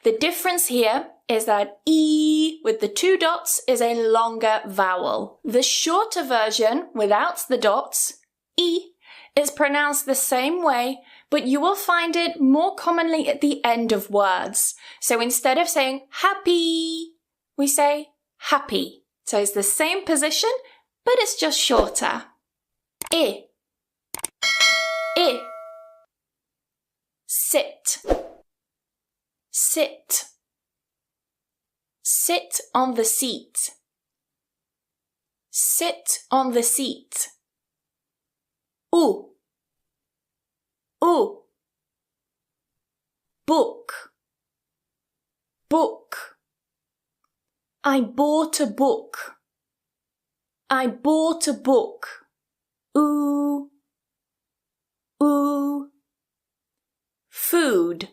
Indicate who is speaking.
Speaker 1: The difference here is that E with the 2 dots is a longer vowel. The shorter version without the dots, E, is pronounced the same way, but you will find it more commonly at the end of words. So instead of saying happy, we say happy. So it's the same position, but it's just shorter. I. Sit. Sit. Sit on the seat. Sit on the seat. Book. Book. I bought a book. I bought a book. Food.